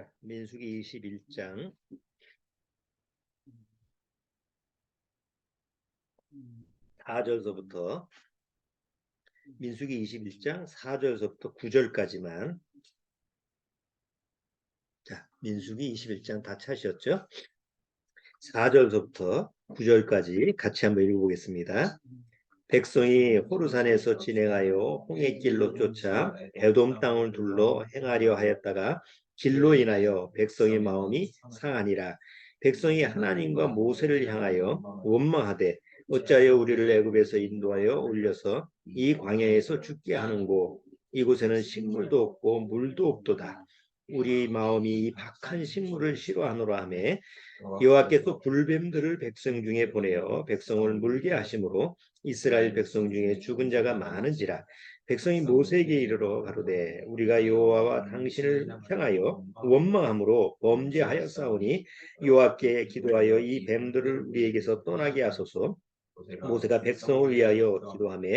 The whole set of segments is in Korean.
자, 민수기 21장 4절서부터 민수기 21장 4절서부터 9절까지만. 자, 민수기 21장 다 찾으셨죠? 4절서부터 9절까지 같이 한번 읽어보겠습니다. 백성이 호르산에서 진행하여 홍해길로 쫓아 에돔 땅을 둘러 행하려 하였다가 길로 인하여 백성의 마음이 상하니라. 백성이 하나님과 모세를 향하여 원망하되 어찌하여 우리를 애굽에서 인도하여 올려서 이 광야에서 죽게 하는고 이곳에는 식물도 없고 물도 없도다. 우리 마음이 이 박한 식물을 싫어하노라 하며 여호와께서 불뱀들을 백성 중에 보내어 백성을 물게 하심으로 이스라엘 백성 중에 죽은 자가 많은지라. 백성이 모세에게 이르러 가로되 우리가 여호와와 당신을 향하여 원망함으로 범죄하였사오니 여호와께 기도하여 이 뱀들을 우리에게서 떠나게 하소서. 모세가 백성을 위하여 기도하며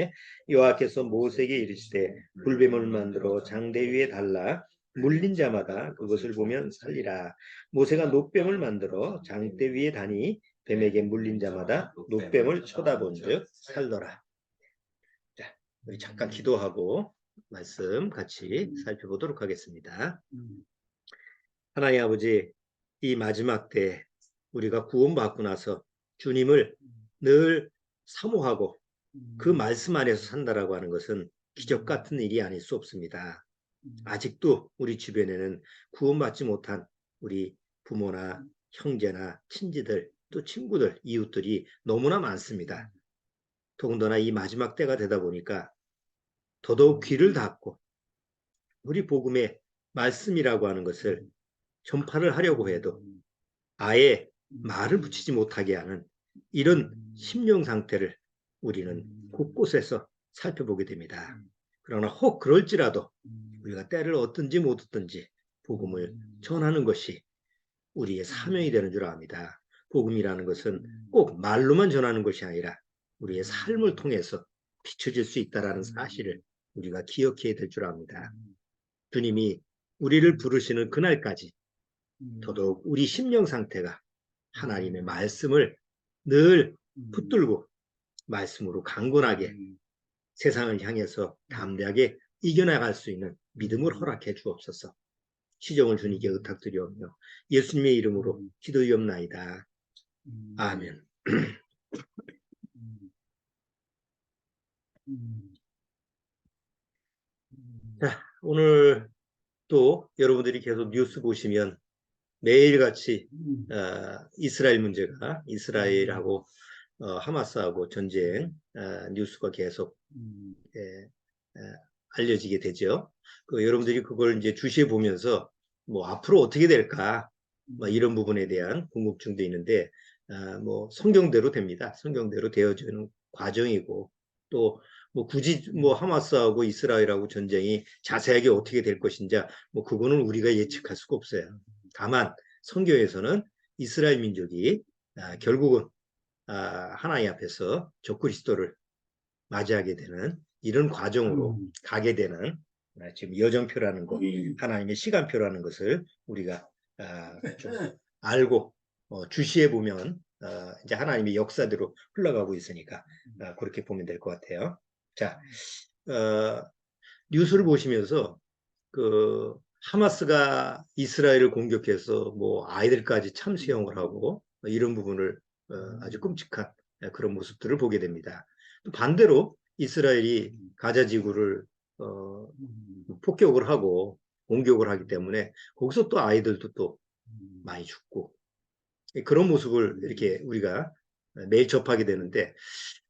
여호와께서 모세에게 이르시되 불뱀을 만들어 장대 위에 달라 물린 자마다 그것을 보면 살리라. 모세가 놋뱀을 만들어 장대 위에 다니 뱀에게 물린 자마다 놋뱀을 쳐다본즉 살더라. 자, 우리 잠깐 기도하고 말씀 같이 살펴보도록 하겠습니다. 하나님 아버지, 이 마지막 때 우리가 구원받고 나서 주님을 늘 사모하고 그 말씀 안에서 산다라고 하는 것은 기적 같은 일이 아닐 수 없습니다. 아직도 우리 주변에는 구원받지 못한 우리 부모나 형제나 친지들, 또 친구들, 이웃들이 너무나 많습니다. 더군다나 이 마지막 때가 되다 보니까 더더욱 귀를 닫고 우리 복음의 말씀이라고 하는 것을 전파를 하려고 해도 아예 말을 붙이지 못하게 하는 이런 심령 상태를 우리는 곳곳에서 살펴보게 됩니다. 그러나 혹 그럴지라도 우리가 때를 얻든지 못 얻든지 복음을 전하는 것이 우리의 사명이 되는 줄 압니다. 복음이라는 것은 꼭 말로만 전하는 것이 아니라 우리의 삶을 통해서 비춰질 수 있다는 사실을 우리가 기억해야 될 줄 압니다. 주님이 우리를 부르시는 그날까지 더더욱 우리 심령 상태가 하나님의 말씀을 늘 붙들고 말씀으로 강건하게 세상을 향해서 담대하게 이겨나갈 수 있는 믿음을 허락해 주옵소서. 시정을 주님께 의탁드리오며 예수님의 이름으로 기도하옵나이다. 아멘. 자, 오늘 또 여러분들이 계속 뉴스 보시면 매일같이 이스라엘 문제가 이스라엘하고 하마스하고 전쟁 뉴스가 계속 알려지게 되죠. 여러분들이 그걸 이제 주시해 보면서 뭐 앞으로 어떻게 될까 뭐 이런 부분에 대한 궁금증도 있는데 뭐 성경대로 됩니다. 성경대로 되어지는 과정이고 또 뭐 굳이 뭐 하마스하고 이스라엘하고 전쟁이 자세하게 어떻게 될 것인지 뭐 그거는 우리가 예측할 수가 없어요. 다만 성경에서는 이스라엘 민족이 결국은 하나님 앞에서 적그리스도를 맞이하게 되는 이런 과정으로 가게 되는 지금 여정표라는 것, 하나님의 시간표라는 것을 우리가 좀 알고 주시해 보면 이제 하나님의 역사대로 흘러가고 있으니까 그렇게 보면 될 것 같아요. 자, 뉴스를 보시면서 그 하마스가 이스라엘을 공격해서 뭐 아이들까지 참수형을 하고 이런 부분을 아주 끔찍한 그런 모습들을 보게 됩니다. 또 반대로 이스라엘이 가자 지구를 폭격을 하고 공격을 하기 때문에 거기서 또 아이들도 또 많이 죽고 그런 모습을 이렇게 우리가 매일 접하게 되는데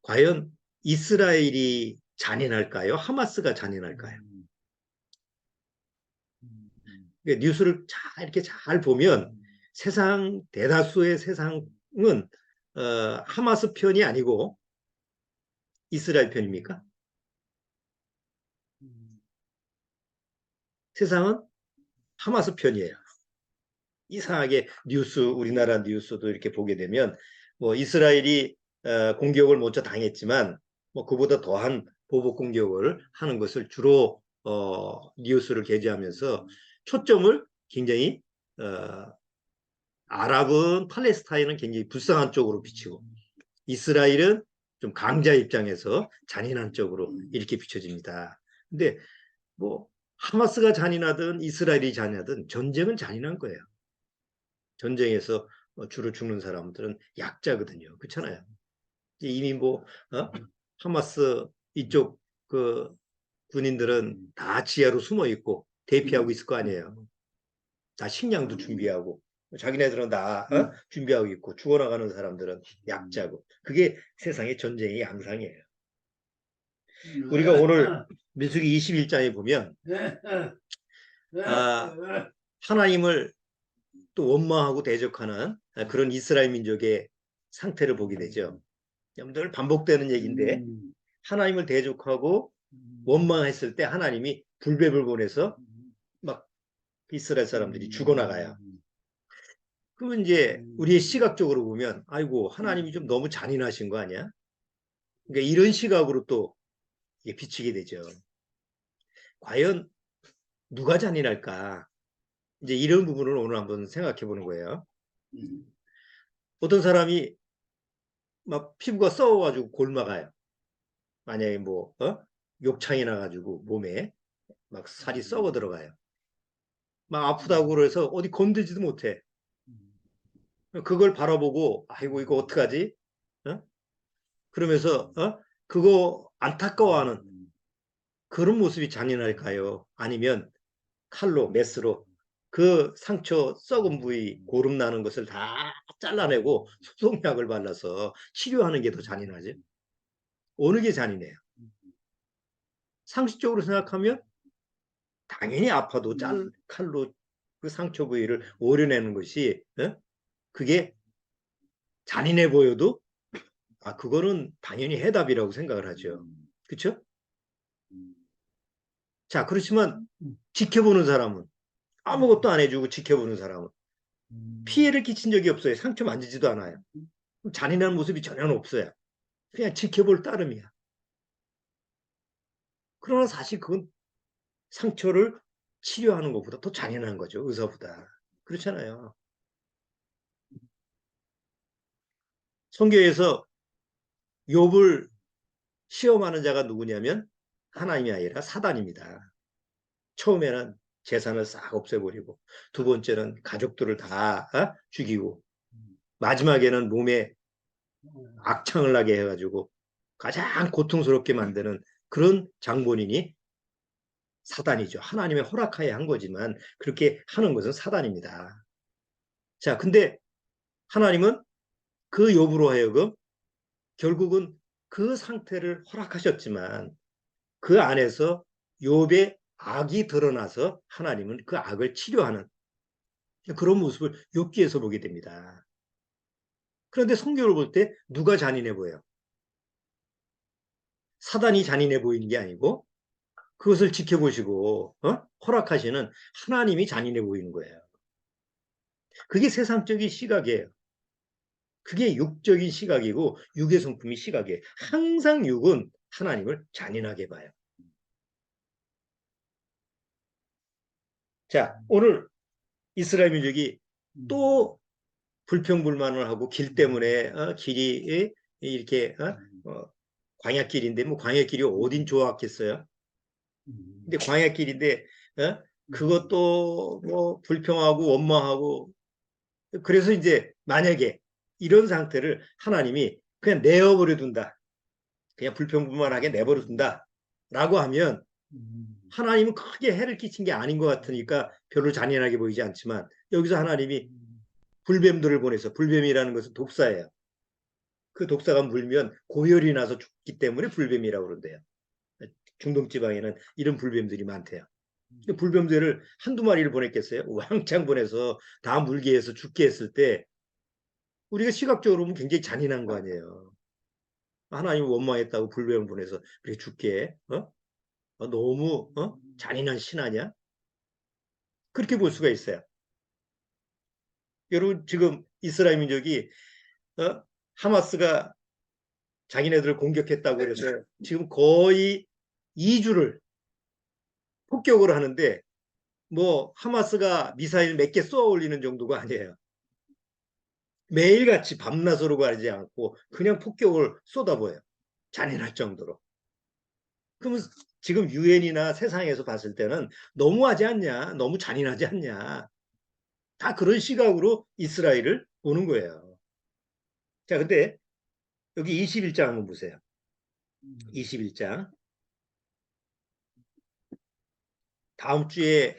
과연 이스라엘이 잔인할까요? 하마스가 잔인할까요? 뉴스를 이렇게 잘 보면 세상 대다수의 세상은 하마스 편이 아니고 이스라엘 편입니까? 세상은 하마스 편이에요. 이상하게 우리나라 뉴스도 이렇게 보게 되면 뭐 이스라엘이 공격을 먼저 당했지만 뭐 그보다 더한 보복 공격을 하는 것을 주로 뉴스를 게재하면서 초점을 굉장히 아랍은 팔레스타인은 굉장히 불쌍한 쪽으로 비치고 이스라엘은 좀 강자 입장에서 잔인한 쪽으로 이렇게 비춰집니다. 근데 뭐 하마스가 잔인하든 이스라엘이 잔인하든 전쟁은 잔인한 거예요. 전쟁에서 주로 죽는 사람들은 약자거든요. 그렇잖아요. 이미 뭐 하마스 이쪽 그 군인들은 다 지하로 숨어 있고 대피하고 있을 거 아니에요. 다 식량도 준비하고 자기네들은 다 준비하고 있고 죽어나가는 사람들은 약자고 그게 세상의 전쟁의 양상이에요. 우리가 오늘 민수기 21장에 보면 하나님을 또 원망하고 대적하는 그런 이스라엘 민족의 상태를 보게 되죠. 늘 반복되는 얘기인데 하나님을 대적하고 원망했을 때 하나님이 불뱀을 보내서 막 이스라엘 사람들이 죽어나가요. 그러면 이제 우리의 시각적으로 보면 아이고 하나님이 좀 너무 잔인하신 거 아니야? 그러니까 이런 시각으로 또 비치게 되죠. 과연 누가 잔인할까? 이제 이런 부분을 오늘 한번 생각해 보는 거예요. 어떤 사람이 막 피부가 썩어가지고 골마가요. 만약에 뭐 욕창이 나가지고 몸에 막 살이 썩어 들어가요. 막 아프다고 그래서 어디 건들지도 못해. 그걸 바라보고 아이고 이거 어떡하지? 그러면서 그거 안타까워하는 그런 모습이 잔인할까요? 아니면 칼로 메스로 그 상처 썩은 부위 고름 나는 것을 다 잘라내고 소독약을 발라서 치료하는 게 더 잔인하죠? 어느 게 잔인해요? 상식적으로 생각하면 당연히 아파도 칼로 그 상처 부위를 오려내는 것이 그게 잔인해 보여도 그거는 당연히 해답이라고 생각을 하죠. 그렇죠? 자, 그렇지만 지켜보는 사람은 아무것도 안 해주고 지켜보는 사람은 피해를 끼친 적이 없어요. 상처 만지지도 않아요. 잔인한 모습이 전혀 없어요. 그냥 지켜볼 따름이야. 그러나 사실 그건 상처를 치료하는 것보다 더 잔인한 거죠. 의사보다. 그렇잖아요. 성경에서 욥을 시험하는 자가 누구냐면 하나님이 아니라 사단입니다. 처음에는 재산을 싹 없애버리고 두 번째는 가족들을 다 죽이고 마지막에는 몸에 악창을 나게 해가지고 가장 고통스럽게 만드는 그런 장본인이 사단이죠. 하나님의 허락하에 한 거지만 그렇게 하는 것은 사단입니다. 자, 근데 하나님은 그 욥으로 하여금 결국은 그 상태를 허락하셨지만 그 안에서 욥의 악이 드러나서 하나님은 그 악을 치료하는 그런 모습을 욥기에서 보게 됩니다. 그런데 성경을 볼 때 누가 잔인해 보여요? 사단이 잔인해 보이는 게 아니고 그것을 지켜보시고 허락하시는 하나님이 잔인해 보이는 거예요. 그게 세상적인 시각이에요. 그게 육적인 시각이고 육의 성품이 시각이에요. 항상 육은 하나님을 잔인하게 봐요. 자, 오늘 이스라엘 민족이 또 불평불만을 하고 길 때문에 길이 이렇게 광야길인데 뭐 광야길이 어딘 좋았겠어요? 근데 광야길인데 그것도 뭐 불평하고 원망하고 그래서 이제 만약에 이런 상태를 하나님이 그냥 내어버려 둔다. 그냥 불평불만하게 내버려 둔다. 라고 하면 하나님은 크게 해를 끼친 게 아닌 것 같으니까 별로 잔인하게 보이지 않지만 여기서 하나님이 불뱀들을 보내서 불뱀이라는 것은 독사예요. 그 독사가 물면 고열이 나서 죽기 때문에 불뱀이라고 그런대요. 중동 지방에는 이런 불뱀들이 많대요. 불뱀들을 한두 마리를 보냈겠어요? 왕창 보내서 다 물게 해서 죽게 했을 때 우리가 시각적으로 보면 굉장히 잔인한 거 아니에요. 하나님 원망했다고 불뱀을 보내서 그렇게 죽게 너무 잔인한 신 아니야? 그렇게 볼 수가 있어요. 여러분 지금 이스라엘 민족이 하마스가 자기네들을 공격했다고 그래서 지금 거의 2주를 폭격을 하는데 뭐 하마스가 미사일 몇 개 쏘아 올리는 정도가 아니에요. 매일같이 밤낮으로 가지 않고 그냥 폭격을 쏟아부어요. 잔인할 정도로. 그러면 지금 유엔이나 세상에서 봤을 때는 너무하지 않냐? 너무 잔인하지 않냐? 다 그런 시각으로 이스라엘을 보는 거예요. 자, 근데 여기 21장 한번 보세요. 21장. 다음 주에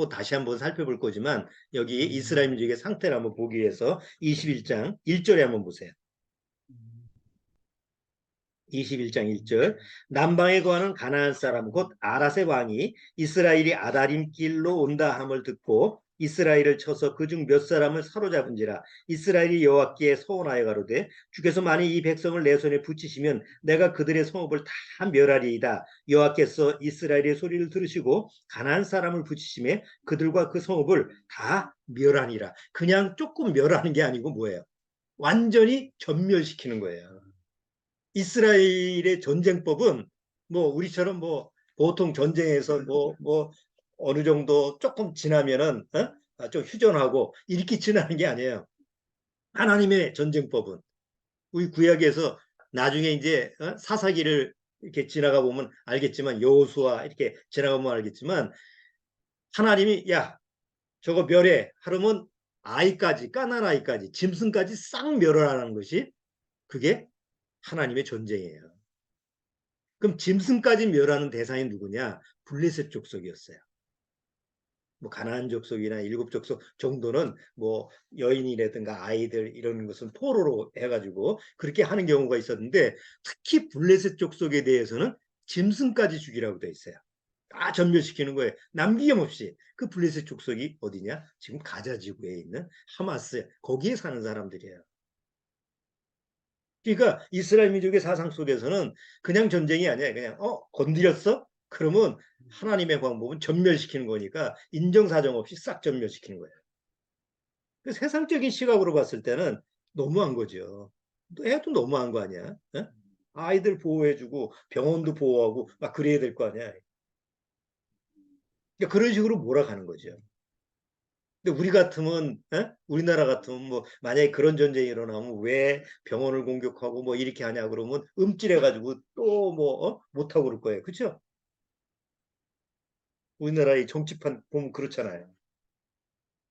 다시 한번 살펴볼 거지만 여기 이스라엘 민족의 상태를 한번 보기 위해서 21장 1절에 한번 보세요. 21장 1절. 남방에 거하는 가나안 사람 곧 아랏의 왕이 이스라엘이 아다림 길로 온다 함을 듣고 이스라엘을 쳐서 그중 몇 사람을 사로잡은지라. 이스라엘이 여호와께 서원하여 가로되 주께서 만일 이 백성을 내 손에 붙이시면 내가 그들의 성읍을 다 멸하리이다. 여호와께서 이스라엘의 소리를 들으시고 가나안 사람을 붙이심에 그들과 그 성읍을 다 멸하니라. 그냥 조금 멸하는 게 아니고 뭐예요? 완전히 전멸시키는 거예요. 이스라엘의 전쟁법은 뭐 우리처럼 뭐 보통 전쟁에서 뭐 어느 정도 조금 지나면은 좀 휴전하고 이렇게 지나는 게 아니에요. 하나님의 전쟁법은 우리 구약에서 나중에 이제 사사기를 이렇게 지나가 보면 알겠지만 여호수아 이렇게 지나가 보면 알겠지만 하나님이 야 저거 멸해 하려면 아이까지 까난 아이까지 짐승까지 싹 멸하라는 것이 그게 하나님의 전쟁이에요. 그럼 짐승까지 멸하는 대상이 누구냐? 블레셋 족속이었어요. 뭐 가나안 족속이나 일곱 족속 정도는 뭐 여인이라든가 아이들 이런 것은 포로로 해가지고 그렇게 하는 경우가 있었는데 특히 블레셋 족속에 대해서는 짐승까지 죽이라고 돼 있어요. 다 전멸시키는 거예요. 남김없이. 그 블레셋 족속이 어디냐? 지금 가자 지구에 있는 하마스 거기에 사는 사람들이에요. 그러니까 이스라엘 민족의 사상 속에서는 그냥 전쟁이 아니야. 그냥 건드렸어? 그러면 하나님의 방법은 전멸시키는 거니까 인정사정 없이 싹 전멸시키는 거예요. 그 세상적인 시각으로 봤을 때는 너무한 거죠. 애도 너무한 거 아니야? 에? 아이들 보호해주고 병원도 보호하고 막 그래야 될 거 아니야. 그러니까 그런 식으로 몰아가는 거죠. 근데 우리 같으면 우리나라 같으면 뭐 만약에 그런 전쟁이 일어나면 왜 병원을 공격하고 뭐 이렇게 하냐 그러면 움찔해가지고 또 뭐 못하고 그럴 거예요. 그렇죠? 우리나라의 정치판 보면 그렇잖아요.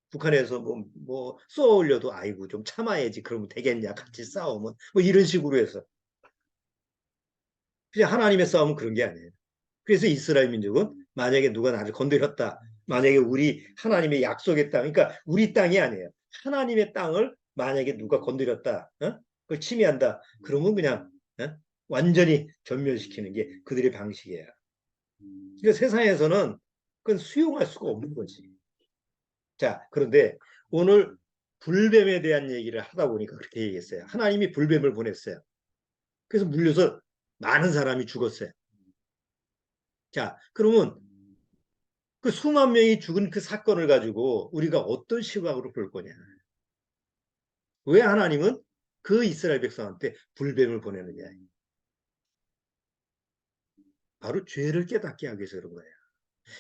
북한에서 뭐 쏘아 올려도 아이고 좀 참아야지 그러면 되겠냐 같이 싸우면 뭐 이런 식으로 해서 그냥 하나님의 싸움은 그런 게 아니에요. 그래서 이스라엘 민족은 만약에 누가 나를 건드렸다. 만약에 우리 하나님의 약속의 땅, 그러니까 우리 땅이 아니에요. 하나님의 땅을 만약에 누가 건드렸다. 그걸 침해한다. 그러면 그냥 완전히 전멸시키는 게 그들의 방식이에요. 그러니까 세상에서는 그건 수용할 수가 없는 거지. 자, 그런데 오늘 불뱀에 대한 얘기를 하다 보니까 그렇게 얘기했어요. 하나님이 불뱀을 보냈어요. 그래서 물려서 많은 사람이 죽었어요. 자, 그러면 그 수만 명이 죽은 그 사건을 가지고 우리가 어떤 시각으로 볼 거냐. 왜 하나님은 그 이스라엘 백성한테 불뱀을 보내느냐. 바로 죄를 깨닫게 하기 위해서 그런 거예요.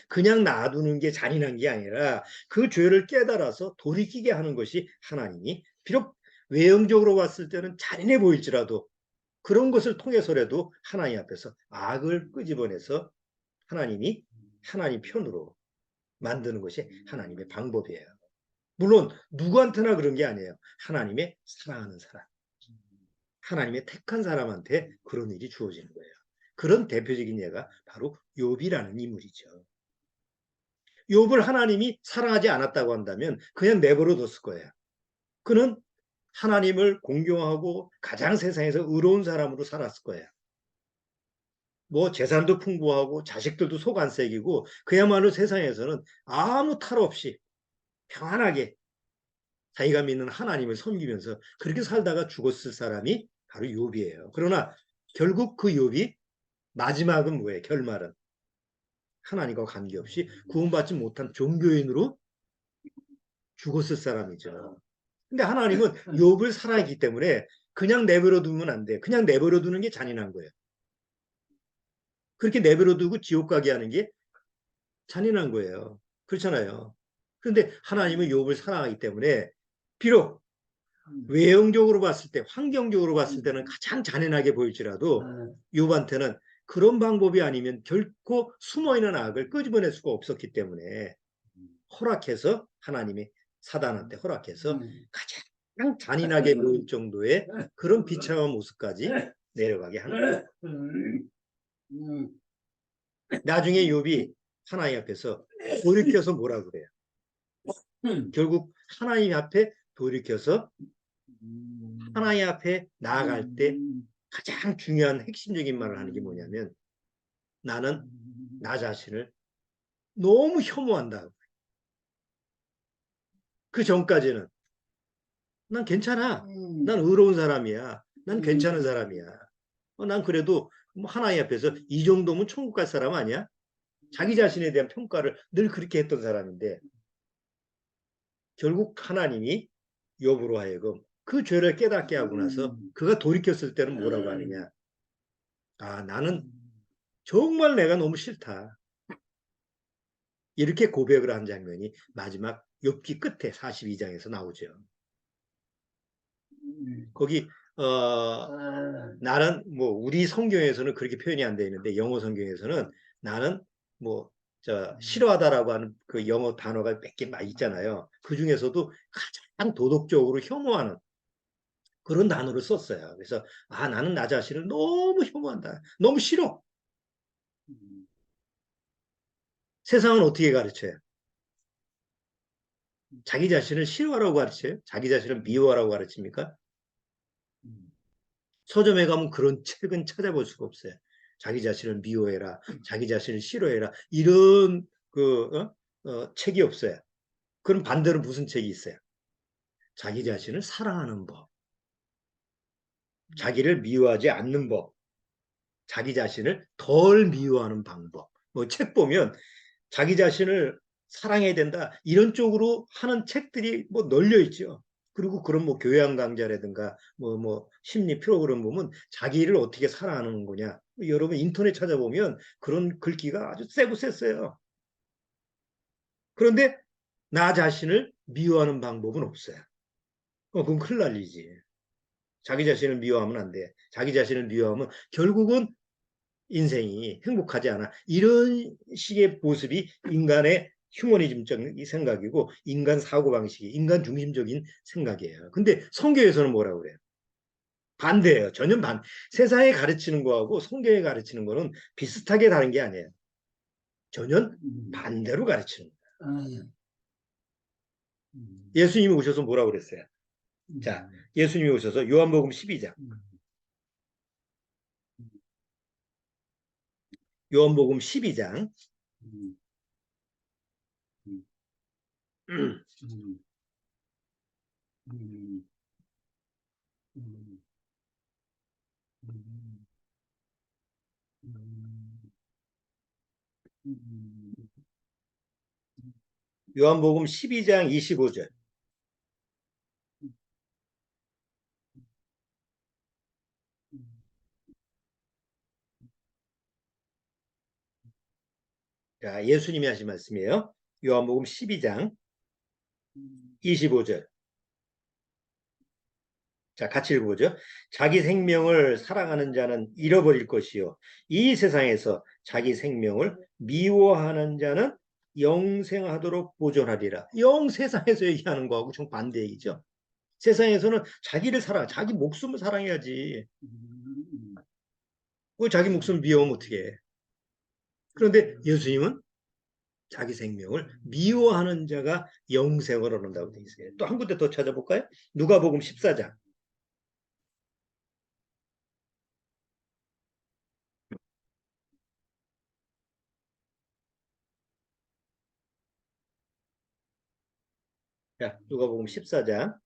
그냥 놔두는 게 잔인한 게 아니라 그 죄를 깨달아서 돌이키게 하는 것이 하나님이 비록 외형적으로 봤을 때는 잔인해 보일지라도 그런 것을 통해서라도 하나님 앞에서 악을 끄집어내서 하나님이 하나님 편으로 만드는 것이 하나님의 방법이에요. 물론 누구한테나 그런 게 아니에요. 하나님의 사랑하는 사람, 하나님의 택한 사람한테 그런 일이 주어지는 거예요. 그런 대표적인 예가 바로 욥이라는 인물이죠. 욥을 하나님이 사랑하지 않았다고 한다면 그냥 내버려 뒀을 거예요. 그는 하나님을 공경하고 가장 세상에서 의로운 사람으로 살았을 거예요. 뭐 재산도 풍부하고 자식들도 속 안 새기고 그야말로 세상에서는 아무 탈 없이 평안하게 자기가 믿는 하나님을 섬기면서 그렇게 살다가 죽었을 사람이 바로 욥이에요. 그러나 결국 그 욥이 마지막은 뭐예요? 결말은 하나님과 관계없이 구원받지 못한 종교인으로 죽었을 사람이죠. 근데 하나님은 욥을 사랑했기 때문에 그냥 내버려 두면 안 돼. 그냥 내버려 두는 게 잔인한 거예요. 그렇게 내버려 두고 지옥 가게 하는 게 잔인한 거예요. 그렇잖아요. 그런데 하나님은 욥을 사랑하기 때문에 비록 외형적으로 봤을 때, 환경적으로 봤을 때는 가장 잔인하게 보일지라도 욥한테는 그런 방법이 아니면 결코 숨어있는 악을 끄집어낼 수가 없었기 때문에 허락해서 하나님이 사단한테 허락해서 가장 잔인하게 보일 정도의 그런 비참한 모습까지 내려가게 하는 거예요. 나중에 욥이 하나님 앞에서 돌이켜서 뭐라 그래요? 결국 하나님 앞에 돌이켜서 하나님 앞에 나아갈 때 가장 중요한 핵심적인 말을 하는 게 뭐냐면 나는 나 자신을 너무 혐오한다. 그 전까지는 난 괜찮아. 난 의로운 사람이야. 난 괜찮은 사람이야. 난 그래도 하나님 앞에서 이 정도면 천국 갈 사람 아니야? 자기 자신에 대한 평가를 늘 그렇게 했던 사람인데 결국 하나님이 욥으로 하여금 그 죄를 깨닫게 하고 나서 그가 돌이켰을 때는 뭐라고 하느냐. 아, 나는 정말 내가 너무 싫다. 이렇게 고백을 한 장면이 마지막 욥기 끝에 42장에서 나오죠. 거기 나는 뭐 우리 성경에서는 그렇게 표현이 안 되어 있는데 영어 성경에서는 나는 뭐 싫어하다라고 하는 그 영어 단어가 몇 개 많이 있잖아요. 그 중에서도 가장 도덕적으로 혐오하는 그런 단어를 썼어요. 그래서 나는 나 자신을 너무 혐오한다. 너무 싫어. 세상은 어떻게 가르쳐요? 자기 자신을 싫어하라고 가르쳐요? 자기 자신을 미워하라고 가르칩니까? 서점에 가면 그런 책은 찾아볼 수가 없어요. 자기 자신을 미워해라, 자기 자신을 싫어해라 이런 책이 없어요. 그럼 반대로 무슨 책이 있어요? 자기 자신을 사랑하는 법, 자기를 미워하지 않는 법, 자기 자신을 덜 미워하는 방법. 뭐 책 보면 자기 자신을 사랑해야 된다 이런 쪽으로 하는 책들이 뭐 널려 있죠. 그리고 그런 뭐 교양 강좌라든가 뭐 심리 프로그램 보면 자기를 어떻게 사랑하는 거냐. 여러분 인터넷 찾아보면 그런 글귀가 아주 세고 셌어요. 그런데 나 자신을 미워하는 방법은 없어요. 그건 큰일 날 일이지. 자기 자신을 미워하면 안 돼. 자기 자신을 미워하면 결국은 인생이 행복하지 않아. 이런 식의 모습이 인간의 휴머니즘적인 생각이고 인간 사고방식이 인간 중심적인 생각이에요. 근데 성경에서는 뭐라고 그래요? 반대예요. 전혀 세상에 가르치는 거하고 성경에 가르치는 거는 비슷하게 다른 게 아니에요. 전혀 반대로 가르치는 거예요. 예수님이 오셔서 뭐라고 그랬어요? 자, 예수님이 오셔서 요한복음 12장. 요한복음 12장. 요한복음 12장 25절. 자, 예수님이 하신 말씀이에요. 요한복음 12장 25절. 자, 같이 읽어보죠. 자기 생명을 사랑하는 자는 잃어버릴 것이요. 이 세상에서 자기 생명을 미워하는 자는 영생하도록 보존하리라. 세상에서 얘기하는 거하고 정반대 얘기죠. 세상에서는 자기를 자기 목숨을 사랑해야지. 왜 자기 목숨을 미워하면 어떻게 해? 그런데 예수님은 자기 생명을 미워하는 자가 영생을 얻는다고 되어 있어요. 또 한 군데 더 찾아볼까요? 누가복음 14장. 자, 누가복음 14장.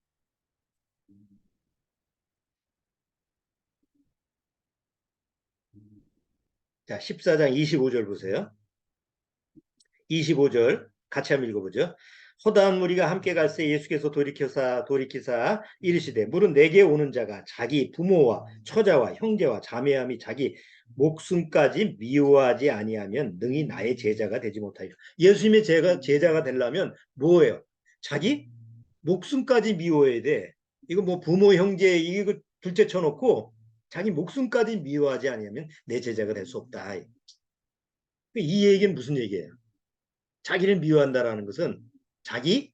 자, 14장 25절 보세요. 25절 같이 한번 읽어보죠. 허다한 무리가 함께 갈새 예수께서 돌이키사 이르시되 물은 내게 오는 자가 자기 부모와 처자와 형제와 자매함이 자기 목숨까지 미워하지 아니하면 능히 나의 제자가 되지 못하리라. 예수님의 제자가 되려면 뭐예요? 자기 목숨까지 미워해야 돼. 이거 뭐 부모, 형제 이거 둘째 쳐놓고 자기 목숨까지 미워하지 아니하면 내 제자가 될 수 없다. 이 얘기는 무슨 얘기예요? 자기를 미워한다라는 것은 자기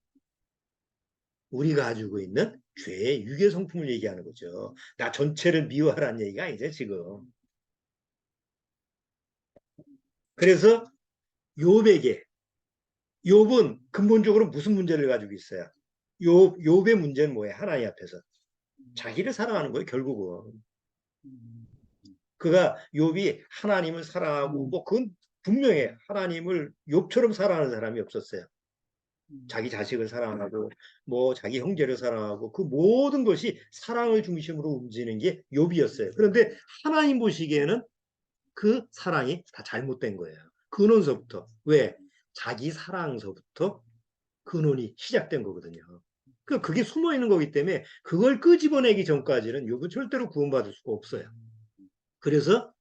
우리가 가지고 있는 죄의 유괴 성품을 얘기하는 거죠. 나 전체를 미워하라는 얘기가 아니죠, 지금. 그래서 욥에게 욥은 근본적으로 무슨 문제를 가지고 있어요? 욥의 문제는 뭐예요? 하나님 앞에서 자기를 사랑하는 거예요, 결국은. 그가 욥이 하나님을 사랑하고 뭐 그건 분명해. 하나님을 욥처럼 사랑하는 사람이 없었어요. 자기 자식을 사랑하고 뭐 자기 형제를 사랑하고 그 모든 것이 사랑을 중심으로 움직이는 게 욥이었어요. 그런데 하나님 보시기에는 그 사랑이 다 잘못된 거예요. 근원서부터. 왜? 자기 사랑서부터 근원이 시작된 거거든요. 그게 숨어 있는 거기 때문에 그걸 끄집어내기 전까지는 욥은 절대로 구원받을 수가 없어요. 그래서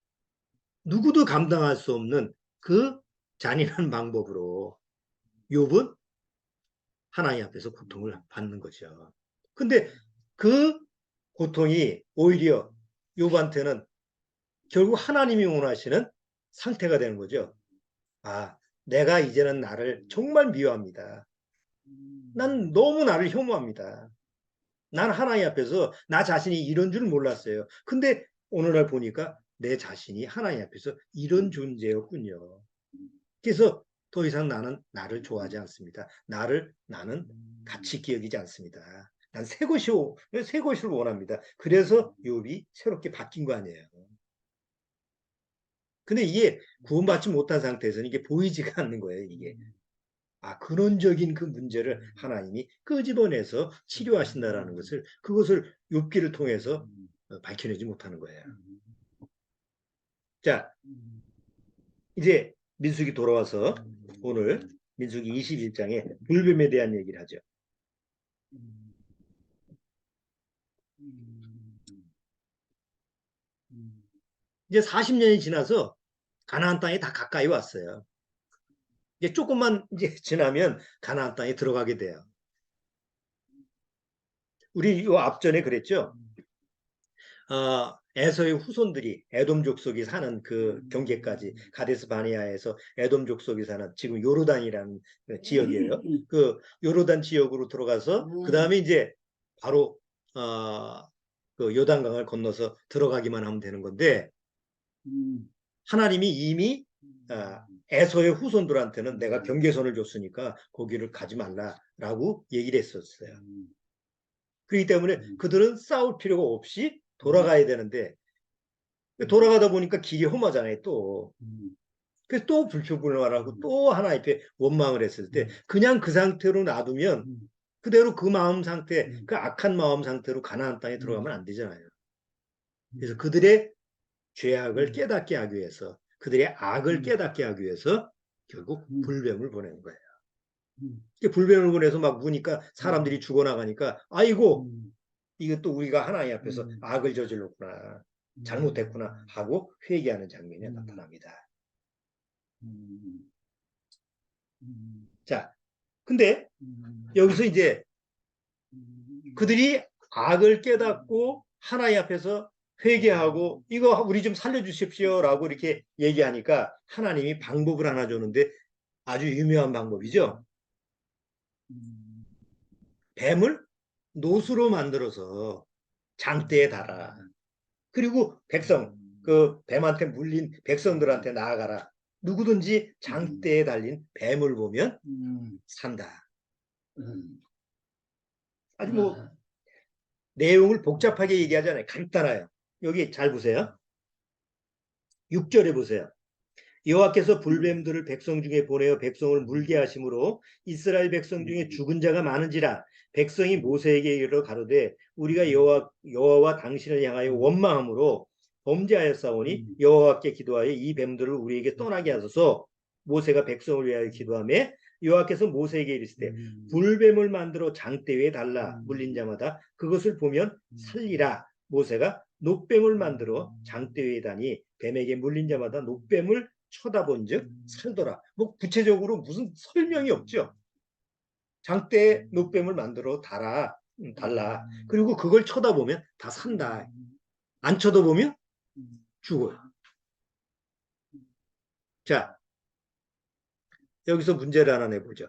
누구도 감당할 수 없는 그 잔인한 방법으로 욥은 하나님 앞에서 고통을 받는 거죠. 근데 그 고통이 오히려 욥한테는 결국 하나님이 원하시는 상태가 되는 거죠. 아, 내가 이제는 나를 정말 미워합니다. 난 너무 나를 혐오합니다. 난 하나님 앞에서 나 자신이 이런 줄 몰랐어요. 근데 오늘날 보니까 내 자신이 하나님 앞에서 이런 존재였군요. 그래서 더 이상 나는 나를 좋아하지 않습니다. 나는 가치 있게 여기지 않습니다. 난 새 것을 원합니다. 그래서 욥이 새롭게 바뀐 거 아니에요. 근데 이게 구원받지 못한 상태에서는 이게 보이지가 않는 거예요, 이게. 아, 근원적인 그 문제를 하나님이 끄집어내서 치료하신다라는 것을, 그것을 욥기를 통해서 밝혀내지 못하는 거예요. 자, 이제 민수기 돌아와서 오늘 민수기 21장에 불뱀에 대한 얘기를 하죠. 이제 40년이 지나서 가나안 땅에 다 가까이 왔어요. 이제 조금만 이제 지나면 가나안 땅에 들어가게 돼요. 우리 요 앞전에 그랬죠. 에서의 후손들이 에돔 족속이 사는 그 경계까지 가데스 바네아에서 에돔 족속이 사는 지금 요르단이라는 지역이에요. 그 요르단 지역으로 들어가서 그 다음에 이제 바로 그 요단강을 건너서 들어가기만 하면 되는 건데 하나님이 이미 에서의 후손들한테는 내가 경계선을 줬으니까 거기를 가지 말라라고 얘기를 했었어요. 그렇기 때문에 그들은 싸울 필요가 없이 돌아가야 되는데 돌아가다 보니까 길이 험하잖아요, 또. 그래서 또 불평불만하고 또 하나님 앞에 원망을 했을 때 그냥 그 상태로 놔두면 그대로 그 마음 상태, 그 악한 마음 상태로 가나안 땅에 들어가면 안 되잖아요. 그래서 그들의 죄악을 깨닫게 하기 위해서, 그들의 악을 깨닫게 하기 위해서 결국 불뱀을 보내는 거예요. 불뱀을 보내서 막 무니까 사람들이 죽어나가니까 아이고 이것도 우리가 하나님 앞에서 악을 저질렀구나, 잘못했구나 하고 회개하는 장면이 나타납니다. 자, 근데 여기서 이제 그들이 악을 깨닫고 하나님 앞에서 회개하고 이거 우리 좀 살려주십시오라고 이렇게 얘기하니까 하나님이 방법을 하나 줬는데 아주 유명한 방법이죠. 뱀을 노수로 만들어서 장대에 달아. 그리고 그 뱀한테 물린 백성들한테 나아가라. 누구든지 장대에 달린 뱀을 보면 산다. 아주 뭐 내용을 복잡하게 얘기하잖아요. 간단해요. 여기 잘 보세요. 6절에 보세요. 여호와께서 불뱀들을 백성 중에 보내어 백성을 물게 하심으로 이스라엘 백성 중에 죽은 자가 많은지라 백성이 모세에게 이르러 가로되 우리가 여호와와 당신을 향하여 원망함으로 범죄하였사오니 여호와께 기도하여 이 뱀들을 우리에게 떠나게 하소서. 모세가 백성을 위하여 기도하며 여호와께서 모세에게 이르시되 불뱀을 만들어 장대 위에 달라 물린 자마다 그것을 보면 살리라. 모세가 녹뱀을 만들어 장대 위에 다니 뱀에게 물린 자마다 노뱀을 쳐다본 즉 살더라. 뭐 구체적으로 무슨 설명이 없죠. 장대에 노뱀을 만들어 달라. 그리고 그걸 쳐다보면 다 산다. 안 쳐다보면 죽어요. 자, 여기서 문제를 하나 내보죠.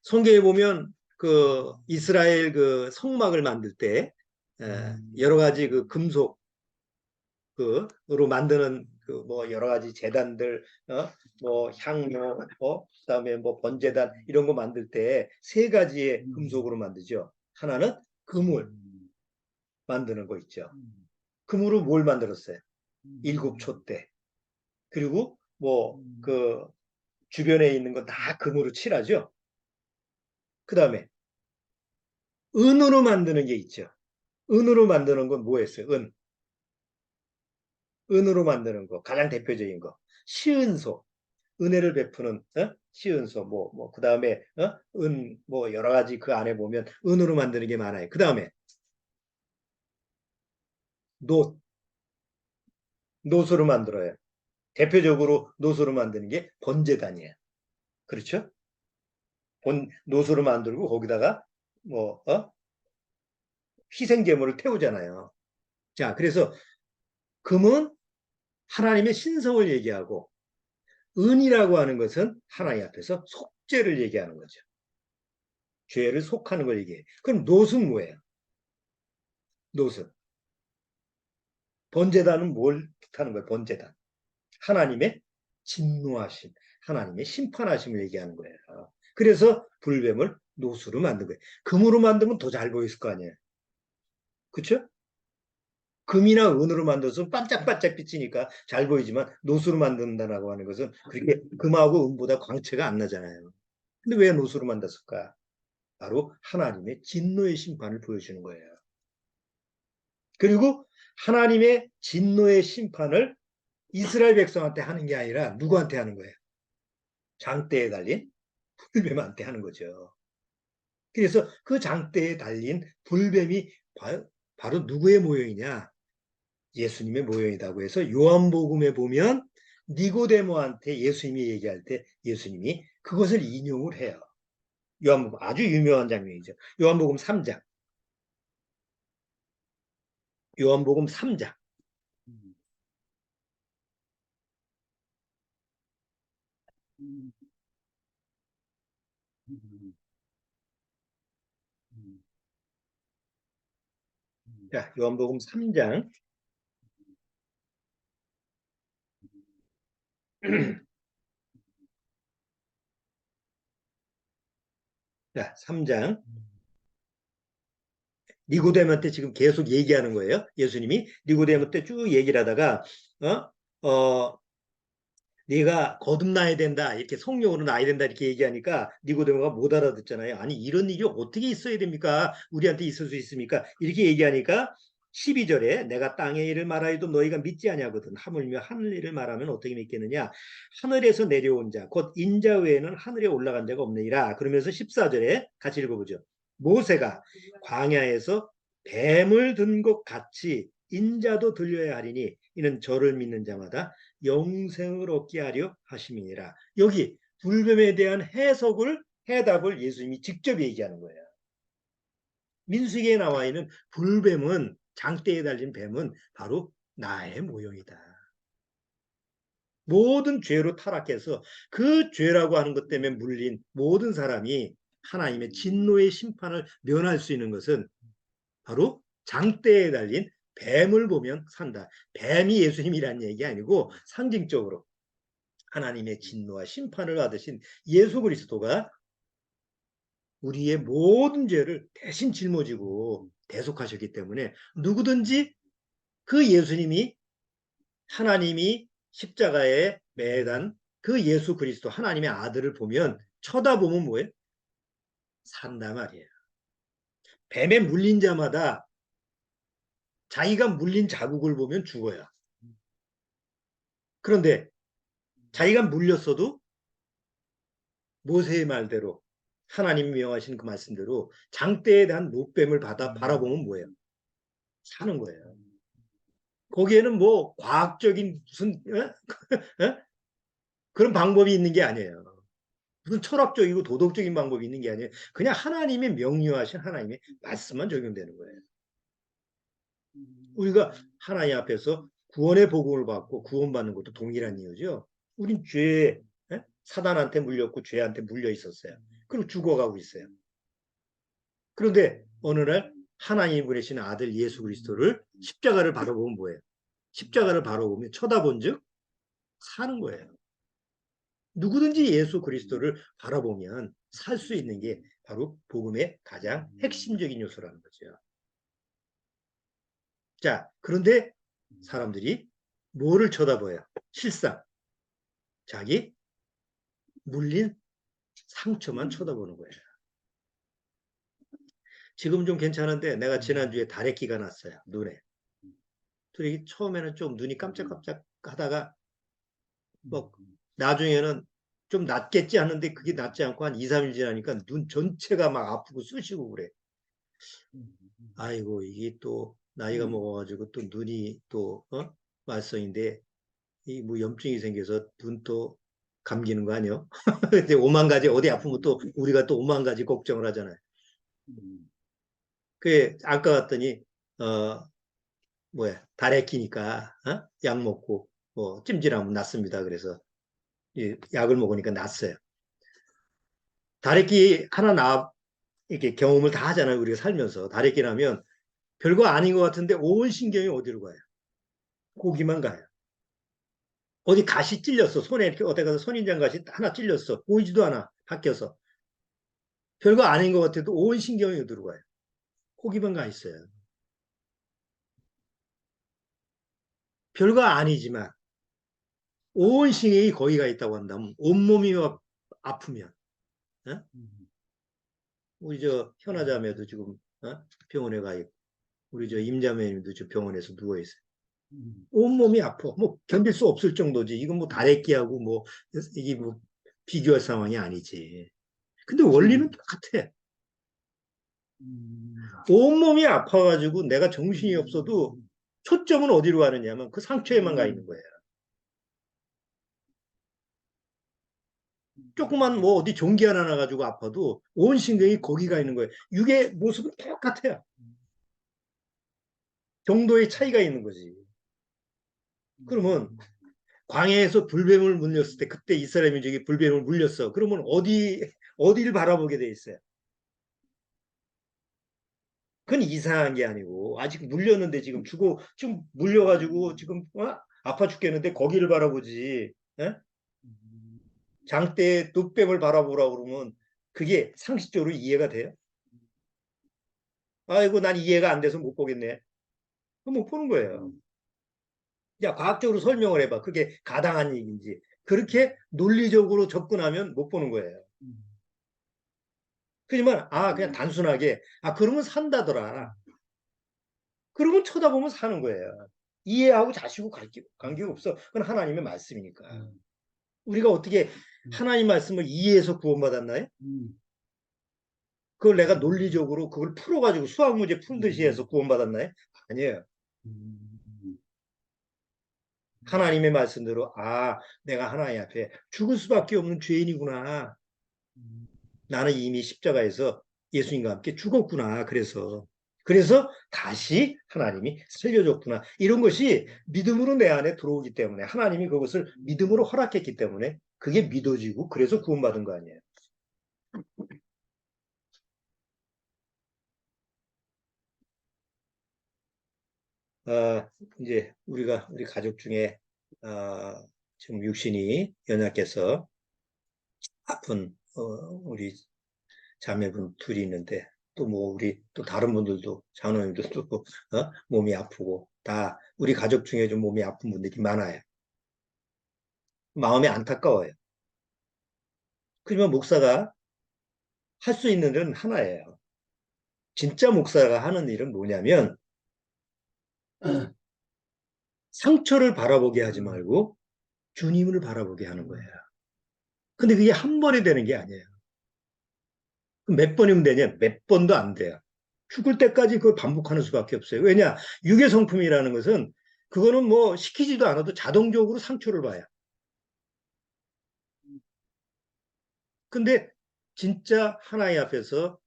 성경에 보면 그 이스라엘 그 성막을 만들 때 여러 가지 그 금속 그으로 만드는 그 뭐 여러 가지 제단들, 뭐 향료, 그다음에 뭐 번제단 이런 거 만들 때 세 가지의 금속으로 만들죠. 하나는 금을 만드는 거 있죠. 금으로 뭘 만들었어요? 일곱촛대. 그리고 뭐 그 주변에 있는 거 다 금으로 칠하죠. 그다음에 은으로 만드는 게 있죠. 은으로 만드는 건 뭐였어요? 은으로 만드는 거 가장 대표적인 거 시은소. 은혜를 베푸는 시은소 그 다음에 은 뭐 여러 가지 그 안에 보면 은으로 만드는 게 많아요. 그 다음에 노 노수로 만들어요. 대표적으로 노수로 만드는 게 번제단이에요. 그렇죠? 노수로 만들고 거기다가 뭐 희생 제물을 태우잖아요. 자, 그래서 금은 하나님의 신성을 얘기하고 은이라고 하는 것은 하나님 앞에서 속죄를 얘기하는 거죠. 죄를 속하는 걸 얘기해요. 그럼 노수는 뭐예요? 노수. 번제단은 뭘 뜻하는 거예요? 번제단. 하나님의 진노하심, 하나님의 심판하심을 얘기하는 거예요. 그래서 불뱀을 노수로 만든 거예요. 금으로 만들면 더 잘 보였을 거 아니에요. 그렇죠? 금이나 은으로 만들어서 반짝반짝 비치니까 잘 보이지만 노수로 만든다라고 하는 것은 그렇게 금하고 은보다 광채가 안 나잖아요. 근데 왜 노수로 만들었을까? 바로 하나님의 진노의 심판을 보여주는 거예요. 그리고 하나님의 진노의 심판을 이스라엘 백성한테 하는 게 아니라 누구한테 하는 거예요? 장대에 달린 불뱀한테 하는 거죠. 그래서 그 장대에 달린 불뱀이 바로 누구의 모형이냐? 예수님의 모형이라고 해서 요한복음에 보면 니고데모한테 예수님이 얘기할 때 예수님이 그것을 인용을 해요. 요한복음 아주 유명한 장면이죠. 요한복음 3장. 요한복음 3장. 자, 요한복음 3장. 자, 3장. 니고데모한테 지금 계속 얘기하는 거예요. 예수님이 니고데모한테 쭉 얘기를 하다가 네가 거듭나야 된다. 이렇게 성령으로 나야 된다. 이렇게 얘기하니까 니고데모가 못 알아듣잖아요. 아니 이런 일이 어떻게 있어야 됩니까? 우리한테 있을 수 있습니까? 이렇게 얘기하니까 12절에 내가 땅의 일을 말하여도 너희가 믿지 아니하거든. 하물며 하늘 일을 말하면 어떻게 믿겠느냐? 하늘에서 내려온 자, 곧 인자 외에는 하늘에 올라간 자가 없느니라. 그러면서 14절에 같이 읽어보죠. 모세가 광야에서 뱀을 든 것 같이 인자도 들려야 하리니 이는 저를 믿는 자마다 영생을 얻게 하려 하심이니라. 여기 불뱀에 대한 해답을 예수님이 직접 얘기하는 거예요. 민수기에 나와 있는 불뱀은 장대에 달린 뱀은 바로 나의 모형이다. 모든 죄로 타락해서 그 죄라고 하는 것 때문에 물린 모든 사람이 하나님의 진노의 심판을 면할 수 있는 것은 바로 장대에 달린 뱀을 보면 산다. 뱀이 예수님이라는 얘기 아니고 상징적으로 하나님의 진노와 심판을 받으신 예수 그리스도가 우리의 모든 죄를 대신 짊어지고 대속하셨기 때문에 누구든지 그 예수님이 하나님이 십자가에 매단 그 예수 그리스도 하나님의 아들을 보면 쳐다보면 뭐예요? 산다 말이에요. 뱀에 물린 자마다 자기가 물린 자국을 보면 죽어요. 그런데 자기가 물렸어도 모세의 말대로 하나님이 명하신 그 말씀대로 장대에 대한 노뱀을 바라보면 뭐예요? 사는 거예요. 거기에는 뭐 과학적인 무슨 그런 방법이 있는 게 아니에요. 무슨 철학적이고 도덕적인 방법이 있는 게 아니에요. 그냥 하나님의 명료하신 하나님의 말씀만 적용되는 거예요. 우리가 하나님 앞에서 구원의 복음을 받고 구원받는 것도 동일한 이유죠. 우린 죄, 사단한테 물렸고 죄한테 물려 있었어요. 그리고 죽어가고 있어요. 그런데 어느 날 하나님이 보내신 아들 예수 그리스도를 십자가를 바라보면 뭐예요? 십자가를 바라보면 쳐다본 즉 사는 거예요. 누구든지 예수 그리스도를 바라보면 살 수 있는 게 바로 복음의 가장 핵심적인 요소라는 거죠. 자, 그런데 사람들이 뭐를 쳐다봐요? 실상 자기 물린 상처만 쳐다보는 거예요. 지금 좀 괜찮은데 내가 지난주에 다래끼가 났어요. 눈에. 그래 처음에는 좀 눈이 깜짝깜짝 하다가 뭐 나중에는 좀 낫겠지 하는데 그게 낫지 않고 한 2, 3일 지나니까 눈 전체가 막 아프고 쑤시고 그래. 아이고 이게 또 나이가 먹어가지고 또 눈이 또 말썽인데 이 뭐 염증이 생겨서 눈 또 감기는 거 아니요? 근데 오만 가지 어디 아프면 또 우리가 또 오만 가지 걱정을 하잖아요. 그 아까 갔더니 뭐야 다래끼니까 약 먹고 뭐 찜질하면 낫습니다. 그래서 약을 먹으니까 낫어요. 다래끼 하나 이렇게 경험을 다 하잖아요. 우리가 살면서 다래끼 나면 별거 아닌 것 같은데 온 신경이 어디로 가요? 거기만 가요. 어디 가시 찔렸어. 손에 이렇게 어디 가서 선인장 가시 하나 찔렸어. 보이지도 않아. 바뀌어서. 별거 아닌 것 같아도 온 신경이 어디로 가요? 거기만 가 있어요. 별거 아니지만 온 신경이 거기 가 있다고 한다면 온몸이 아프면 어? 우리 저 현아자매도 지금 병원에 가 있고 우리 저 임자매님도 지금 병원에서 누워 있어요. 온몸이 아파. 뭐 견딜 수 없을 정도지. 이건 뭐 다래끼하고 뭐 이게 뭐 비교할 상황이 아니지. 근데 원리는 똑같아. 온몸이 아파가지고 내가 정신이 없어도 초점은 어디로 가느냐면 그 상처에만 가 있는 거예요. 조그만 뭐 어디 종기 하나 나가지고 아파도 온 신경이 거기 가 있는 거예요. 육의 모습은 똑같아요. 정도의 차이가 있는 거지. 그러면 광야에서 불뱀을 물렸을 때 그때 이스라엘 민족이 불뱀을 물렸어. 그러면 어디를 바라보게 돼 있어요? 그건 이상한 게 아니고 아직 물렸는데 지금 물려가지고 지금 아파 죽겠는데 거기를 바라보지. 에? 장대에 뚝뱀을 바라보라 그러면 그게 상식적으로 이해가 돼요? 아이고 난 이해가 안 돼서 못 보겠네. 못 보는 거예요. 야 과학적으로 설명을 해봐. 그게 가당한 얘기인지. 그렇게 논리적으로 접근하면 못 보는 거예요. 그지만 그냥 단순하게 그러면 산다더라. 그러면 쳐다보면 사는 거예요. 이해하고 자시고 관계가 없어. 그건 하나님의 말씀이니까. 우리가 어떻게 하나님 말씀을 이해해서 구원받았나요? 그걸 내가 논리적으로 그걸 풀어가지고 수학 문제 풀듯이 해서 구원받았나요? 아니에요. 하나님의 말씀대로 내가 하나님 앞에 죽을 수밖에 없는 죄인이구나. 나는 이미 십자가에서 예수님과 함께 죽었구나. 그래서 다시 하나님이 살려줬구나. 이런 것이 믿음으로 내 안에 들어오기 때문에 하나님이 그것을 믿음으로 허락했기 때문에 그게 믿어지고 그래서 구원받은 거 아니에요. 이제 우리 가족 중에 지금 육신이 연약해서 아픈 우리 자매분 둘이 있는데 또 뭐 우리 또 다른 분들도 장로님들도 몸이 아프고 다 우리 가족 중에 좀 몸이 아픈 분들이 많아요. 마음이 안타까워요. 그러면 목사가 할 수 있는 일은 하나예요. 진짜 목사가 하는 일은 뭐냐면 상처를 바라보게 하지 말고 주님을 바라보게 하는 거예요. 근데 그게 한 번에 되는 게 아니에요. 몇 번이면 되냐? 몇 번도 안 돼요. 죽을 때까지 그걸 반복하는 수밖에 없어요. 왜냐? 육의 성품이라는 것은 그거는 뭐 시키지도 않아도 자동적으로 상처를 봐요. 근데 진짜 하나님 앞에서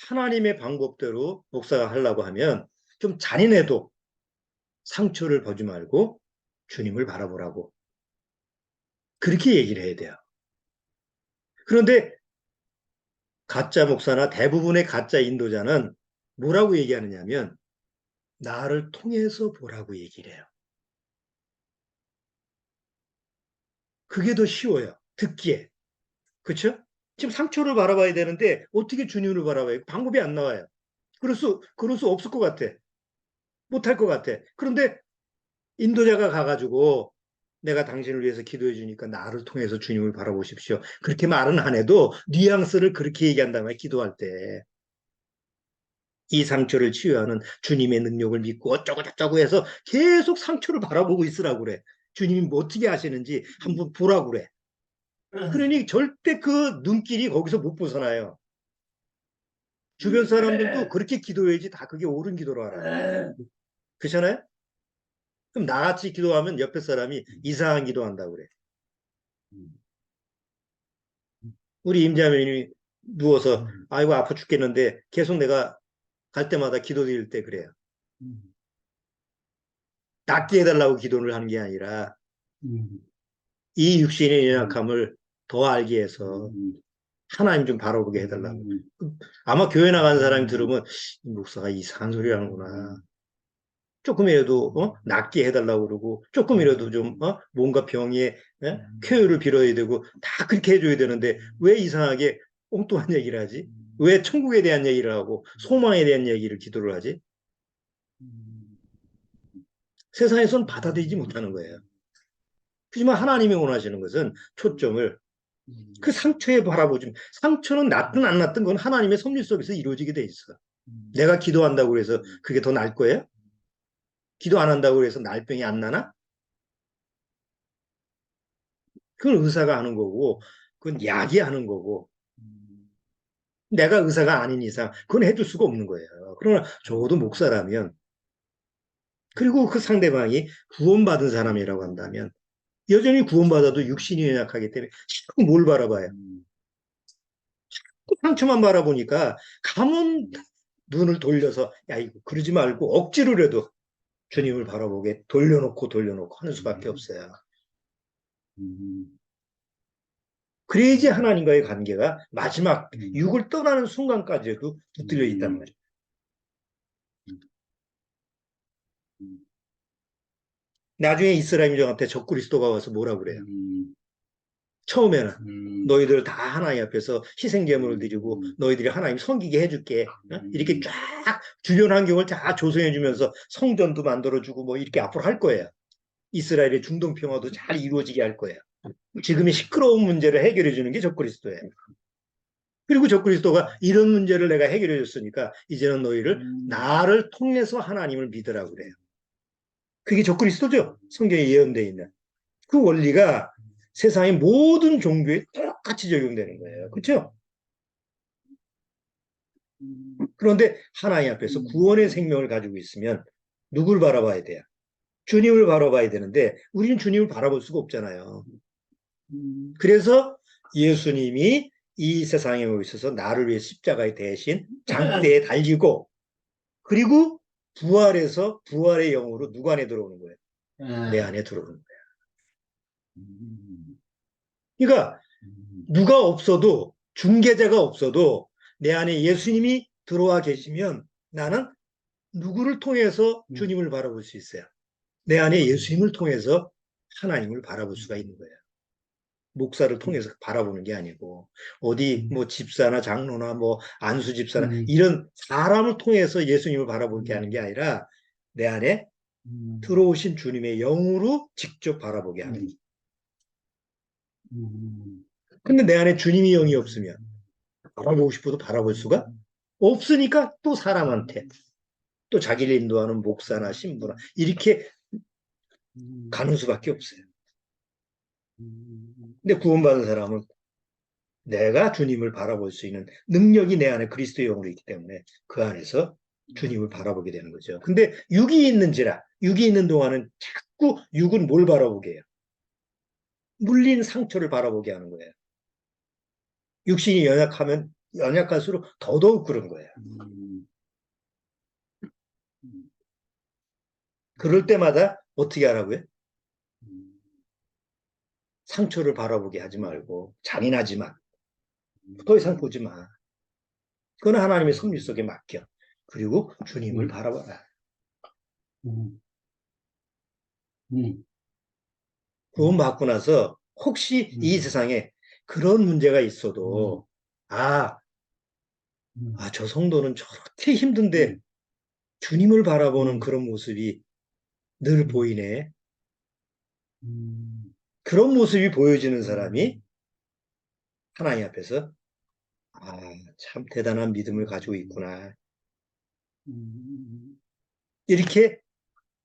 하나님의 방법대로 목사가 하려고 하면 좀 잔인해도 상처를 보지 말고 주님을 바라보라고 그렇게 얘기를 해야 돼요. 그런데 가짜 목사나 대부분의 가짜 인도자는 뭐라고 얘기하느냐면 나를 통해서 보라고 얘기를 해요. 그게 더 쉬워요. 듣기에. 그렇죠? 지금 상처를 바라봐야 되는데 어떻게 주님을 바라봐요? 방법이 안 나와요. 그럴 수 없을 것 같아. 못할 것 같아. 그런데 인도자가 가가지고 내가 당신을 위해서 기도해 주니까 나를 통해서 주님을 바라보십시오. 그렇게 말은 안 해도 뉘앙스를 그렇게 얘기한단 말이야, 기도할 때. 이 상처를 치유하는 주님의 능력을 믿고 어쩌고 저쩌고 해서 계속 상처를 바라보고 있으라고 그래. 주님이 뭐 어떻게 하시는지 한번 보라고 그래. 그러니 절대 그 눈길이 거기서 못 벗어나요. 주변 사람들도 그렇게 기도해야지 다 그게 옳은 기도로 알아. 그렇잖아요? 그럼 나같이 기도하면 옆에 사람이 이상한 기도한다고 그래. 우리 임자매님이 누워서 아이고 아파 죽겠는데 계속 내가 갈 때마다 기도드릴 때 그래요. 낫게 해달라고 기도를 하는 게 아니라 이 육신의 연약함을 더 알게 해서 하나님 좀 바라보게 해달라고. 아마 교회 나간 사람이 들으면 이 목사가 이상한 소리 하는구나. 조금이라도 낫게 해달라고 그러고 조금이라도 좀 뭔가 병에 쾌유를 빌어야 되고 다 그렇게 해줘야 되는데 왜 이상하게 엉뚱한 얘기를 하지? 왜 천국에 대한 얘기를 하고 소망에 대한 얘기를 기도를 하지? 세상에선 받아들이지 못하는 거예요. 하지만 하나님이 원하시는 것은 초점을 그 상처에 바라보지. 상처는 낫든 안 낫든 그건 하나님의 섭리 속에서 이루어지게 돼 있어. 내가 기도한다고 해서 그게 더 나을 거예요? 기도 안 한다고 해서 날병이 안 나나? 그건 의사가 하는 거고, 그건 약이 하는 거고, 내가 의사가 아닌 이상 그건 해줄 수가 없는 거예요. 그러나 적어도 목사라면, 그리고 그 상대방이 구원받은 사람이라고 한다면, 여전히 구원받아도 육신이 연약하기 때문에 자꾸 뭘 바라봐요? 상처만 바라보니까 가면 눈을 돌려서 야 이거 그러지 말고 억지로라도 주님을 바라보게 돌려놓고 하는 수밖에 없어요. 그래야지 하나님과의 관계가 마지막 육을 떠나는 순간까지도 붙들려 있단 말이에요. 나중에 이스라엘 민족한테 적그리스도가 와서 뭐라 그래요? 처음에는 너희들 다 하나님 앞에서 희생제물을 드리고 너희들이 하나님 섬기게 해줄게. 이렇게 쫙 주변 환경을 다 조성해주면서 성전도 만들어주고 뭐 이렇게 앞으로 할 거예요. 이스라엘의 중동 평화도 잘 이루어지게 할 거예요. 지금의 시끄러운 문제를 해결해 주는 게 적그리스도예요. 그리고 적그리스도가 이런 문제를 내가 해결해 줬으니까 이제는 너희를 나를 통해서 하나님을 믿으라고 그래요. 그게 적그리스도죠. 성경에 예언되어 있는. 그 원리가 세상의 모든 종교에 똑같이 적용되는 거예요. 그렇죠? 그런데 하나님 앞에서 구원의 생명을 가지고 있으면 누굴 바라봐야 돼요? 주님을 바라봐야 되는데 우리는 주님을 바라볼 수가 없잖아요. 그래서 예수님이 이 세상에 오셔서 나를 위해 십자가에 대신 장대에 달리고 그리고 부활해서 부활의 영으로 누구 안에 들어오는 거예요? 내 안에 들어오는 거예요. 그러니까 누가 없어도 중개자가 없어도 내 안에 예수님이 들어와 계시면 나는 누구를 통해서 주님을 바라볼 수 있어요? 내 안에 예수님을 통해서 하나님을 바라볼 수가 있는 거예요. 목사를 통해서 바라보는 게 아니고 어디 뭐 집사나 장로나 뭐 안수 집사나 이런 사람을 통해서 예수님을 바라보게 하는 게 아니라 내 안에 들어오신 주님의 영으로 직접 바라보게 하는 거예요. 근데 내 안에 주님이 영이 없으면 바라보고 싶어도 바라볼 수가 없으니까 또 사람한테 또 자기를 인도하는 목사나 신부나 이렇게 가는 수밖에 없어요. 근데 구원받은 사람은 내가 주님을 바라볼 수 있는 능력이 내 안에 그리스도의 영으로 있기 때문에 그 안에서 주님을 바라보게 되는 거죠. 근데 육이 있는 동안은 자꾸 육은 뭘 바라보게 해요? 물린 상처를 바라보게 하는 거예요. 육신이 연약할수록 더더욱 그런 거예요. 그럴 때마다 어떻게 하라고요? 상처를 바라보게 하지 말고 잔인하지 마. 더 이상 보지 마. 그건 하나님의 섭리 속에 맡겨. 그리고 주님을 바라봐라. 구원받고 나서 혹시 이 세상에 그런 문제가 있어도 저 성도는 저렇게 힘든데 주님을 바라보는 그런 모습이 늘 보이네. 그런 모습이 보여지는 사람이 하나님 앞에서 참 대단한 믿음을 가지고 있구나. 이렇게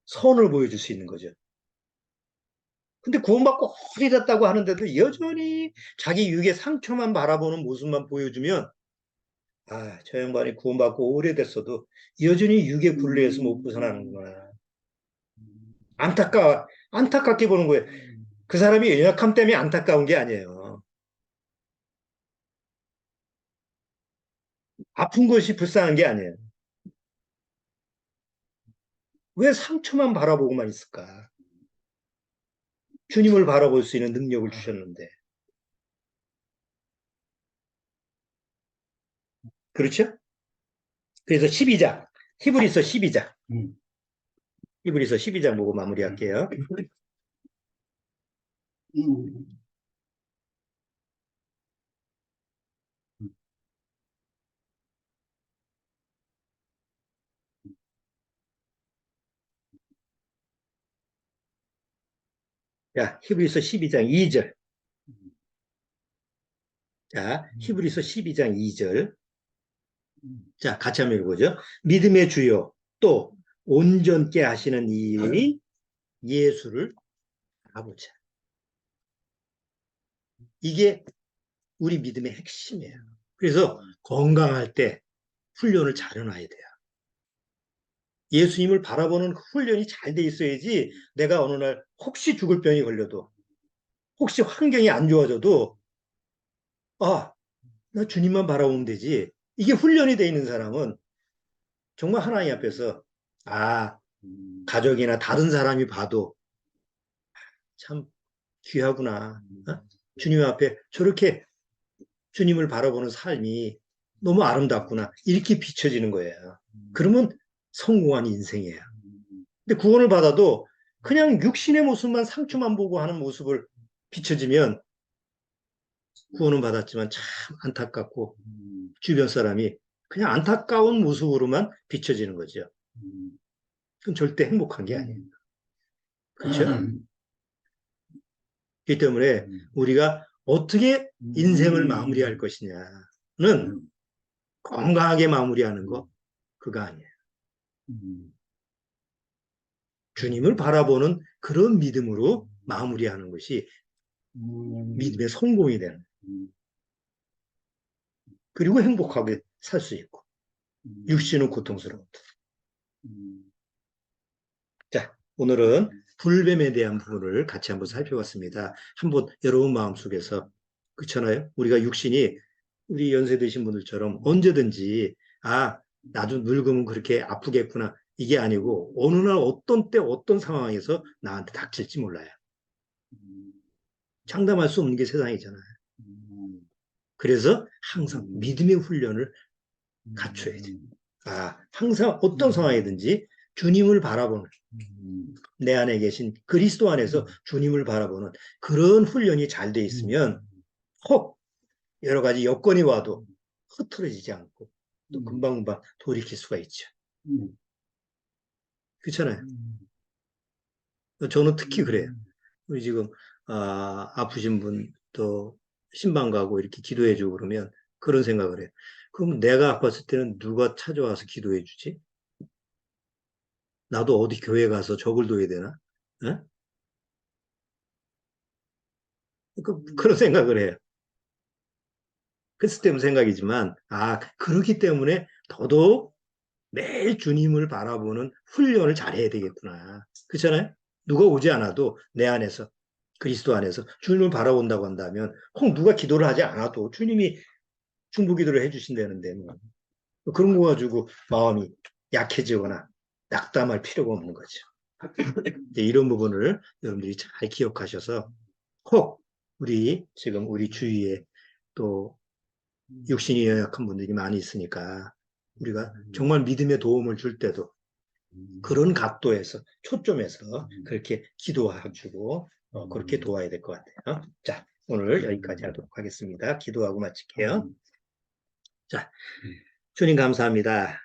선을 보여줄 수 있는 거죠. 근데 구원받고 오래됐다고 하는데도 여전히 자기 육의 상처만 바라보는 모습만 보여주면 저 양반이 구원받고 오래됐어도 여전히 육의 굴레에서 못 벗어나는구나. 안타깝게 보는 거예요. 그 사람이 연약함 때문에 안타까운 게 아니에요. 아픈 것이 불쌍한 게 아니에요. 왜 상처만 바라보고만 있을까? 주님을 바라볼 수 있는 능력을 주셨는데. 그렇죠? 그래서 12장, 히브리서 12장. 히브리서 12장 보고 마무리할게요. 자, 히브리서 12장 2절. 자, 히브리서 12장 2절. 자, 같이 한번 읽어보죠. 믿음의 주요 또 온전케 하시는 이의 예수를 알아보자. 이게 우리 믿음의 핵심이에요. 그래서 건강할 때 훈련을 잘 해놔야 돼요. 예수님을 바라보는 훈련이 잘 돼 있어야지 내가 어느 날 혹시 죽을 병이 걸려도 혹시 환경이 안 좋아져도 나 주님만 바라보면 되지. 이게 훈련이 돼 있는 사람은 정말 하나님 앞에서 가족이나 다른 사람이 봐도 참 귀하구나. 주님 앞에 저렇게 주님을 바라보는 삶이 너무 아름답구나. 이렇게 비춰지는 거예요. 그러면 성공한 인생이에요. 근데 구원을 받아도 그냥 육신의 모습만 상처만 보고 하는 모습을 비춰지면 구원은 받았지만 참 안타깝고 주변 사람이 그냥 안타까운 모습으로만 비춰지는 거죠. 그건 절대 행복한 게 아니에요. 그렇죠? 그렇기 때문에 우리가 어떻게 인생을 마무리할 것이냐는 건강하게 마무리하는 거 그거 아니에요. 주님을 바라보는 그런 믿음으로 마무리하는 것이 믿음의 성공이 되는 거예요. 그리고 행복하게 살 수 있고 육신은 고통스러워. 자, 오늘은 불뱀에 대한 부분을 같이 한번 살펴봤습니다. 한번 여러분 마음속에서 그렇잖아요. 우리가 육신이 우리 연세 드신 분들처럼 언제든지 나도 늙으면 그렇게 아프겠구나 이게 아니고 어느 날 어떤 때 어떤 상황에서 나한테 닥칠지 몰라요. 장담할 수 없는 게 세상이잖아요. 그래서 항상 믿음의 훈련을 갖춰야 돼. 항상 어떤 상황이든지 주님을 바라보는 내 안에 계신 그리스도 안에서 주님을 바라보는 그런 훈련이 잘 돼 있으면 혹 여러 가지 여건이 와도 흐트러지지 않고 또 금방금방 돌이킬 수가 있죠. 그렇잖아요. 저는 특히 그래요. 우리 지금 아프신 분 또 신방 가고 이렇게 기도해주고 그러면 그런 생각을 해요. 그럼 내가 아팠을 때는 누가 찾아와서 기도해 주지? 나도 어디 교회 가서 적을 둬야 되나? 에? 그런 생각을 해요. 그 쓸데없는 생각이지만 그렇기 때문에 더더욱 매일 주님을 바라보는 훈련을 잘해야 되겠구나. 그렇잖아요? 누가 오지 않아도 내 안에서 그리스도 안에서 주님을 바라본다고 한다면 혹 누가 기도를 하지 않아도 주님이 중보 기도를 해주신다는데 뭐. 그런 거 가지고 마음이 약해지거나 낙담할 필요가 없는 거죠. 이런 부분을 여러분들이 잘 기억하셔서 혹 지금 우리 주위에 또 육신이 연약한 분들이 많이 있으니까 우리가 정말 믿음의 도움을 줄 때도 그런 각도에서 초점에서 그렇게 기도해주고 그렇게 도와야 될 것 같아요. 자, 오늘 여기까지 하도록 하겠습니다. 기도하고 마칠게요. 자, 주님 감사합니다.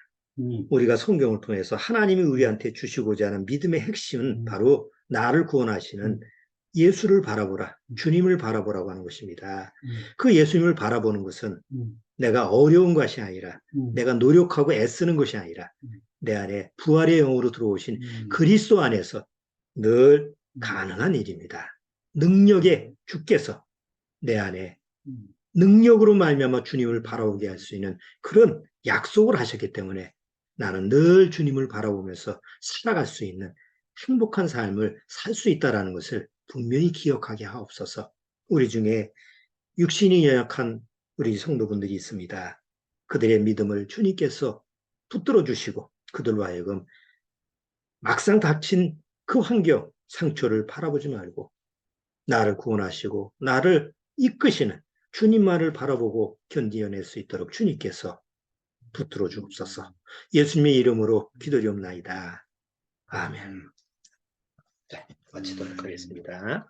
우리가 성경을 통해서 하나님이 우리한테 주시고자 하는 믿음의 핵심은 바로 나를 구원하시는 예수를 바라보라, 주님을 바라보라고 하는 것입니다. 그 예수님을 바라보는 것은 내가 어려운 것이 아니라 내가 노력하고 애쓰는 것이 아니라 내 안에 부활의 영으로 들어오신 그리스도 안에서 늘 가능한 일입니다. 능력의 주께서 내 안에 능력으로 말미암아 주님을 바라보게 할 수 있는 그런 약속을 하셨기 때문에 나는 늘 주님을 바라보면서 살아갈 수 있는 행복한 삶을 살 수 있다는 것을 분명히 기억하게 하옵소서. 우리 중에 육신이 연약한 우리 성도분들이 있습니다. 그들의 믿음을 주님께서 붙들어 주시고 그들로 하여금 막상 닥친 그 환경, 상처를 바라보지 말고 나를 구원하시고 나를 이끄시는 주님만을 바라보고 견디어낼 수 있도록 주님께서 붙들어 주옵소서. 예수님의 이름으로 기도리옵나이다. 아멘. 자, 마치도록 하겠습니다.